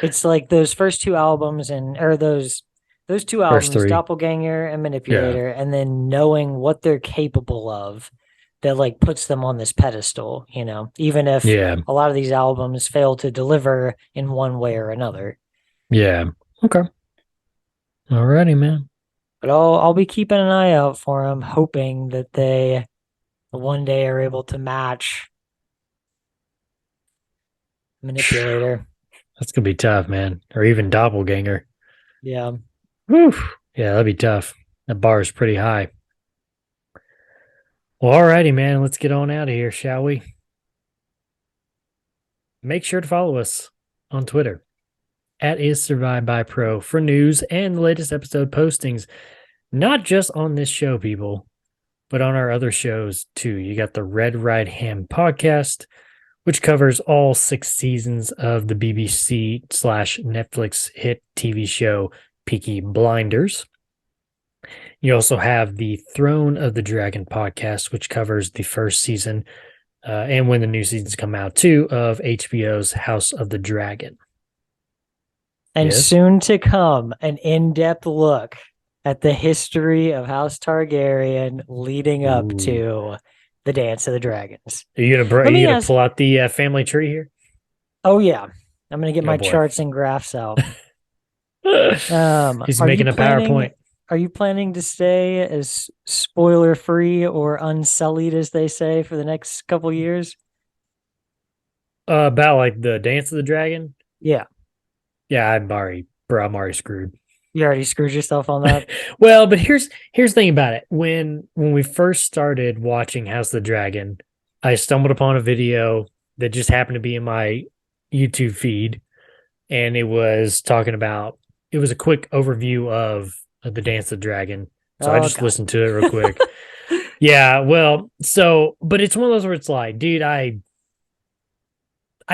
It's like those first two albums or those two First albums, three. Doppelganger and Yeah. Manipulator, and then knowing what they're capable of that like puts them on this pedestal, even if Yeah. a lot of these albums fail to deliver in one way or another. Yeah. Okay. Alrighty, man. But I'll be keeping an eye out for them, hoping that they one day are able to match Manipulator. That's gonna be tough, man. Or even Doppelganger. Yeah. Whew. Yeah, that'd be tough. That bar is pretty high. Well, alrighty, man. Let's get on out of here, shall we? Make sure to follow us on Twitter at is survived by pro for news and the latest episode postings, not just on this show, people, but on our other shows too. You got the Red Right Hand podcast, which covers all 6 seasons of the BBC / Netflix hit TV show Peaky Blinders. You also have the Throne of the Dragon podcast, which covers the first season and when the new seasons come out too of HBO's House of the Dragon. And Yes? soon to come, an in-depth look at the history of House Targaryen leading up Ooh. to the Dance of the Dragons. Are you Let me gonna ask- pull out the family tree here? Oh yeah, I'm gonna get Oh, my boy. charts and graphs out. He's Are making you a PowerPoint. Are you planning to stay as spoiler free or unsullied, as they say, for the next couple years? About like the Dance of the Dragon? Yeah, Yeah, I'm already screwed. you already screwed yourself on that. Well, but here's the thing about it. When we first started watching House of the Dragon, I stumbled upon a video that just happened to be in my YouTube feed, and it was a quick overview of the Dance of the Dragon. So I Oh, just God. listened to it real quick. Yeah, well, but it's one of those where it's like, dude, I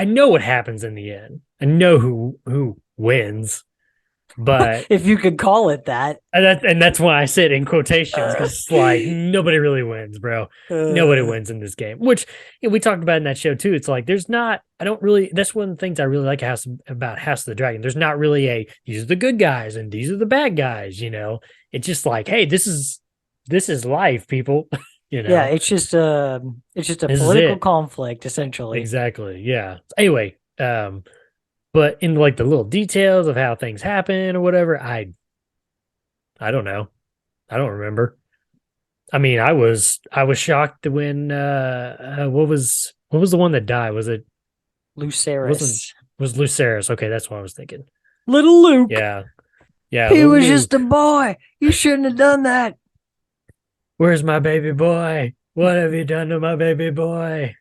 know what happens in the end. I know who wins, but If you could call it that. and that's why I said in quotations because it's like nobody really wins, bro. Nobody wins in this game. Which we talked about in that show too. It's like there's not. I don't really. That's one of the things I really like about House of the Dragon. There's not really these are the good guys and these are the bad guys. It's just like, hey, this is life, people. Yeah, it's just a This is political it. conflict, essentially. Exactly. Yeah. Anyway, but in like the little details of how things happen or whatever, I don't know. I don't remember. I mean, I was shocked when what was the one that died? Was it Lucerys. was Lucerys? Okay, that's what I was thinking. Little Luke. Yeah. Yeah. He little was just a Luke. boy. You shouldn't have done that. Where's my baby boy? What have you done to my baby boy?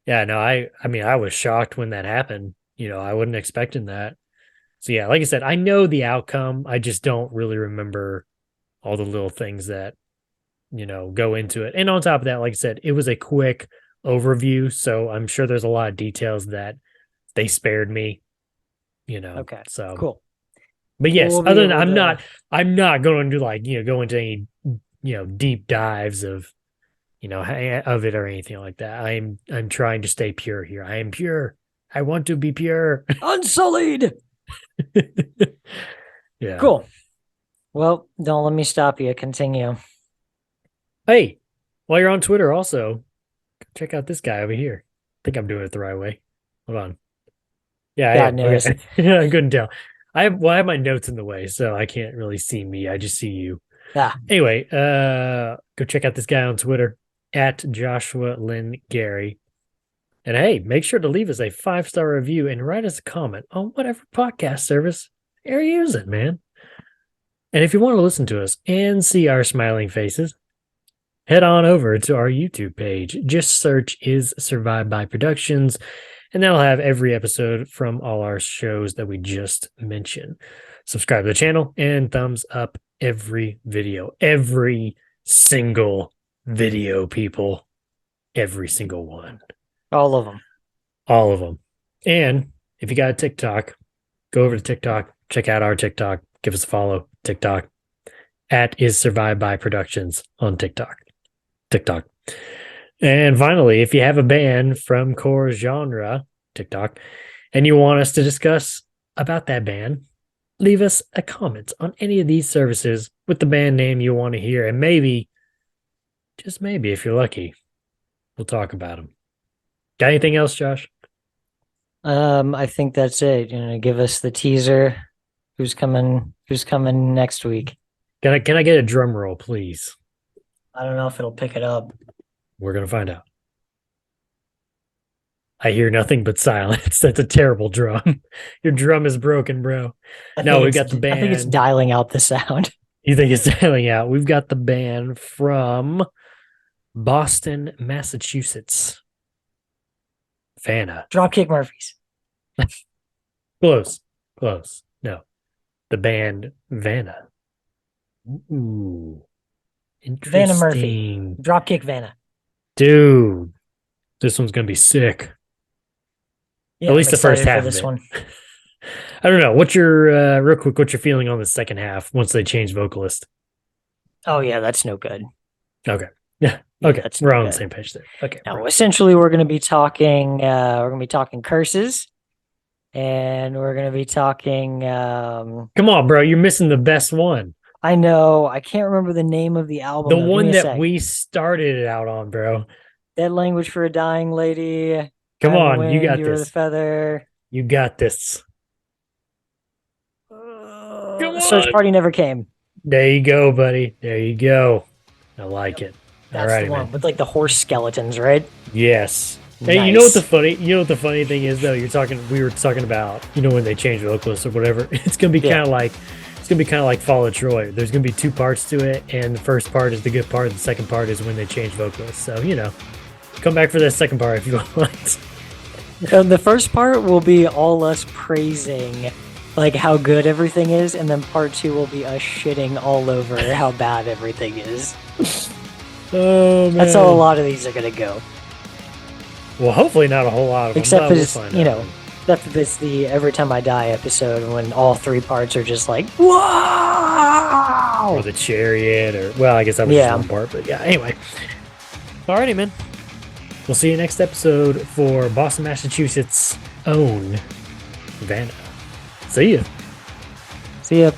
Yeah, no, I mean, I was shocked when that happened. I wasn't expecting that. So yeah, like I said, I know the outcome. I just don't really remember all the little things that, go into it. And on top of that, like I said, it was a quick overview. So I'm sure there's a lot of details that they spared me, Okay. So Cool. But yes, We'll be other than able I'm not going to like, go into any, deep dives of, of it or anything like that. I'm trying to stay pure here. I am pure. I want to be pure. Unsullied. Yeah. Cool. Well, don't let me stop you. Continue. Hey, while you're on Twitter, also check out this guy over here. I think I'm doing it the right way. Hold on. Yeah, God I am. knows. Okay. I couldn't tell. I have my notes in the way, so I can't really see me. I just see you. Yeah. Anyway, go check out this guy on Twitter at Joshua Lynn Gary. And hey, make sure to leave us a 5-star review and write us a comment on whatever podcast service you're using, man. And if you want to listen to us and see our smiling faces, head on over to our YouTube page. Just search Is Survived by Productions, and that'll have every episode from all our shows that we just mentioned. Subscribe to the channel and thumbs up every video. Every single video, people. Every single one. All of them. All of them. And if you got a TikTok, go over to TikTok, check out our TikTok. Give us a follow. TikTok at is survived by productions on TikTok. And finally, if you have a band from core genre, TikTok, and you want us to discuss about that band, leave us a comment on any of these services with the band name you want to hear. And maybe, just maybe, if you're lucky, we'll talk about them. Got anything else, Josh? I think that's it. Give us the teaser. Who's coming next week? Can I get a drum roll, please? I don't know if it'll pick it up. We're gonna find out. I hear nothing but silence. That's a terrible drum. Your drum is broken, bro. No, we got the band. I think it's dialing out the sound. You think it's dialing out? We've got the band from Boston, Massachusetts. Vanna. Dropkick Murphys. Close. No. The band Vanna. Ooh. Interesting. Vanna Murphy. Dropkick Vanna. Dude. This one's gonna be sick. Yeah, At least I'm the first excited half for this of it. one. I don't know. What's your real quick, what's your feeling on the second half once they change vocalist? Oh yeah, that's no good. Okay. Yeah. Yeah, Okay. that's We're no on the good. same page there. Okay. Now, essentially, we're going to be talking. We're going to be talking curses, and we're going to be talking. Come on, bro. You're missing the best one. I know. I can't remember the name of the album. The though. Give one me a that sec. we started it out on, bro. Dead Language for a Dying Lady. Come I'm the on. You Wind, got You Were the this. Feather. You got this. Search on. Party Never Came. There you go, buddy. There you go. I like it. That's All right, the one man. with like the horse skeletons, right? Yes. Hey, you know what Nice. the funny thing is though? We were talking about, when they change vocalists or whatever. It's gonna be Yeah. kind of like Fall of Troy. There's gonna be two parts to it, and the first part is the good part. The second part is when they change vocalists. So come back for that second part if you want. The first part will be all us praising like how good everything is, and then part 2 will be us shitting all over how bad everything is. Oh man. That's how a lot of these are gonna go. Well, hopefully not a whole lot of them. Except but for we'll this, find out. except for this the Every Time I Die episode when all 3 parts are just like, wow! Or the chariot, or well, I guess that was Yeah. just one part. But yeah, anyway. Alrighty, man. We'll see you next episode for Boston, Massachusetts' own Vanna. See ya. See ya.